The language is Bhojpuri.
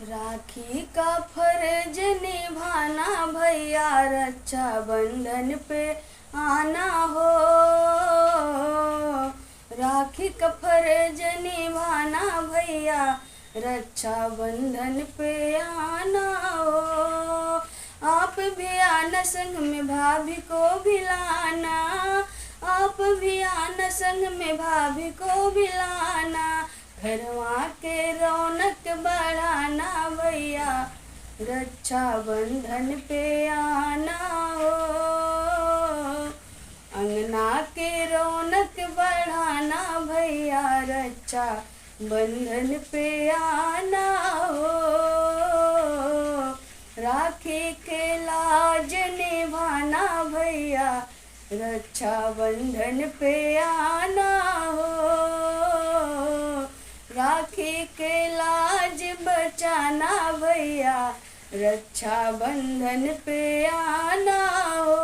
राखी का फर्ज निभाना भैया, रक्षा बंधन पे आना हो। राखी का फर्ज निभाना भैया, रक्षा बंधन पे आना हो। आप भी आना संग में भाभी को भी लाना, आप भी आना संग में भाभी को भी लाना। घरवा के रौनक बढ़ाना भैया, रक्षा बंधन पे आना हो। अंगना के रौनक बढ़ाना भैया, रक्षा बंधन पे आना हो। राखी के लाज निभाना भैया, रक्षा बंधन पे आना हो। राखी के लाज बचाना भैया, रक्षा बंधन पे आना हो।